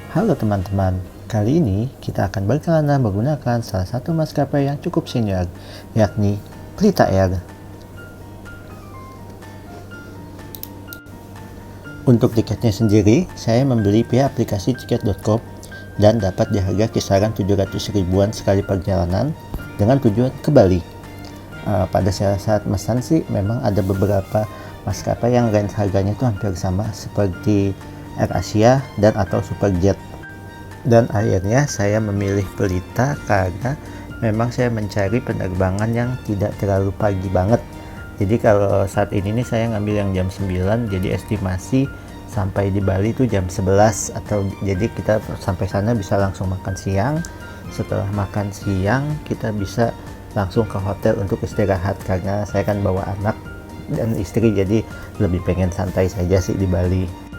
Halo teman-teman, kali ini kita akan berkelana menggunakan salah satu maskapai yang cukup senior, yakni Pelita Air. Untuk tiketnya sendiri, saya membeli via aplikasi tiket.com dan dapat di harga kisaran 700 ribuan sekali perjalanan dengan tujuan ke Bali. Pada saat mesan sih memang ada beberapa maskapai yang range harganya itu hampir sama seperti AirAsia dan atau Superjet. Dan akhirnya saya memilih Pelita karena memang saya mencari penerbangan yang tidak terlalu pagi banget. Jadi kalau saat ini nih saya ngambil yang jam 9, jadi estimasi sampai di Bali itu jam 11, atau jadi kita sampai sana bisa langsung makan siang. Setelah makan siang kita bisa langsung ke hotel untuk istirahat, karena saya kan bawa anak dan istri, jadi lebih pengen santai saja sih di Bali.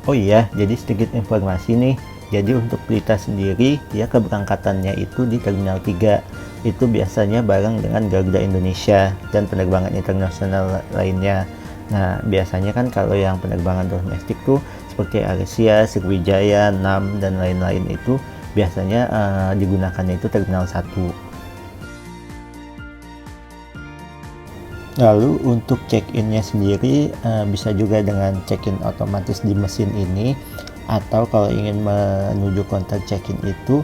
Oh iya, jadi sedikit informasi nih. Jadi untuk Pelita sendiri, dia keberangkatannya itu di Terminal 3. Itu biasanya bareng dengan Garuda Indonesia dan penerbangan internasional lainnya. Nah, biasanya kan kalau yang penerbangan domestik tuh seperti AirAsia, Sriwijaya, NAM, dan lain-lain itu biasanya digunakannya itu Terminal 1. Lalu untuk check-innya sendiri bisa juga dengan check-in otomatis di mesin ini, atau kalau ingin menuju counter check-in itu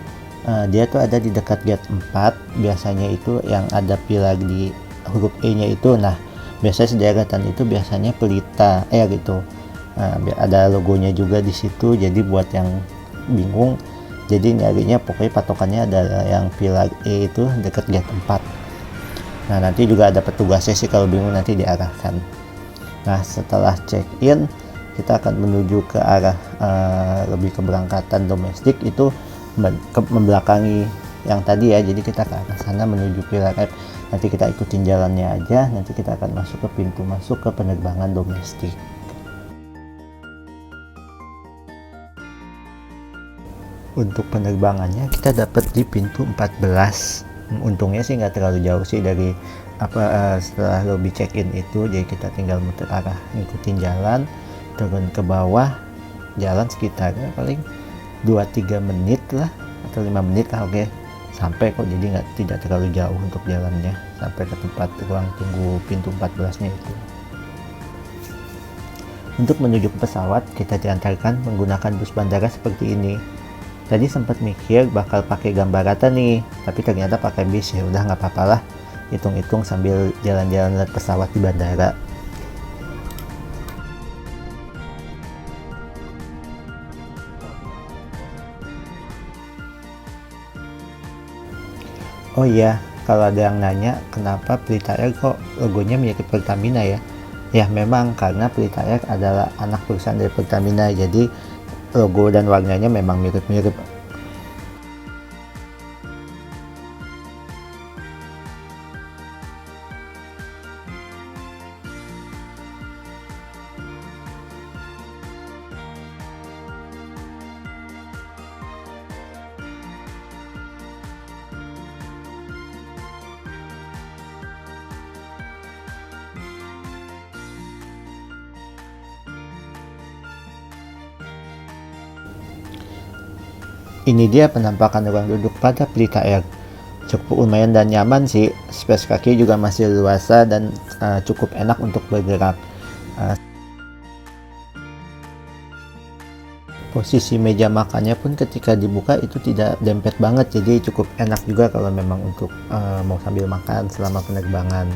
dia tuh ada di dekat gate 4, biasanya itu yang ada pilar di huruf E nya itu. Nah, biasanya sederetan itu biasanya Pelita Air gitu. Ada logonya juga di situ, jadi buat yang bingung, jadi nyarinya pokoknya patokannya adalah yang pilar E itu dekat gate 4. Nah, nanti juga ada petugasnya sih, kalau bingung nanti diarahkan. Nah, setelah check-in kita akan menuju ke arah lebih keberangkatan domestik, itu membelakangi yang tadi ya. Jadi kita ke arah sana menuju Pilar F. Nanti kita ikutin jalannya aja, nanti kita akan masuk ke pintu masuk ke penerbangan domestik. Untuk penerbangannya kita dapat di pintu 14. Untungnya sih nggak terlalu jauh sih dari setelah lobby check-in itu, jadi kita tinggal muter arah, ngikutin jalan turun ke bawah, jalan sekitar paling 2-3 menit lah atau 5 menit lah, oke, sampai kok. Jadi tidak terlalu jauh untuk jalannya sampai ke tempat ruang tunggu pintu 14 nya itu. Untuk menuju ke pesawat kita diantarkan menggunakan bus bandara seperti ini. Tadi sempat mikir bakal pakai gambar rata nih, tapi ternyata pakai bis. Ya udah, nggak apa-apa lah, hitung-hitung sambil jalan-jalan lihat pesawat di bandara. Oh iya, kalau ada yang nanya kenapa Pelita Air kok logonya mirip Pertamina ya? Ya memang karena Pelita Air adalah anak perusahaan dari Pertamina, jadi logo dan warnanya memang mirip-mirip. Ini dia penampakan ruang duduk pada Pelita Air. Cukup lumayan dan nyaman sih, space kaki juga masih luasa dan cukup enak untuk bergerak. Posisi meja makannya pun ketika dibuka itu tidak dempet banget, jadi cukup enak juga kalau memang untuk mau sambil makan selama penerbangan.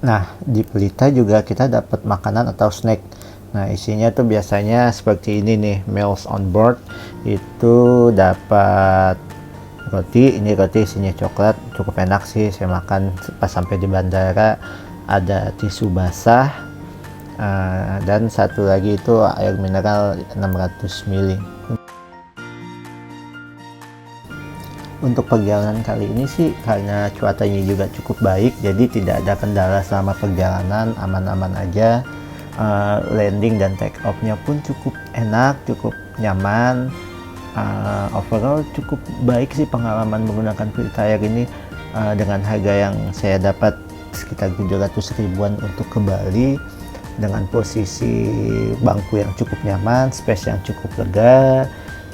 Nah, di Pelita juga kita dapat makanan atau snack. Nah, isinya tuh biasanya seperti ini nih, meals on board. Itu dapat roti, ini roti isinya coklat, cukup enak sih, saya makan pas sampai di bandara. Ada tisu basah, dan satu lagi itu air mineral 600 ml. Untuk perjalanan kali ini sih karena cuacanya juga cukup baik, jadi tidak ada kendala selama perjalanan, aman-aman aja. Landing dan take off-nya pun cukup enak, cukup nyaman. Overall cukup baik sih pengalaman menggunakan Pelita Air ini. Dengan harga yang saya dapat sekitar 700 ribuan untuk ke Bali, dengan posisi bangku yang cukup nyaman, space yang cukup lega,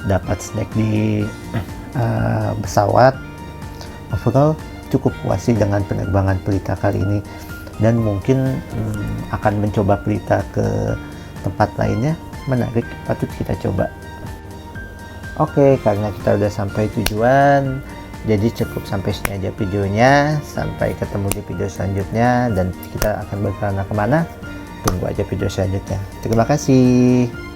dapat snack di pesawat. Overall cukup puas sih dengan penerbangan Pelita kali ini, dan mungkin akan mencoba Pelita ke tempat lainnya. Menarik, patut kita coba. Oke, karena kita udah sampai tujuan, jadi cukup sampai sini aja videonya. Sampai ketemu di video selanjutnya, dan kita akan berkelana kemana, tunggu aja video selanjutnya. Terima kasih.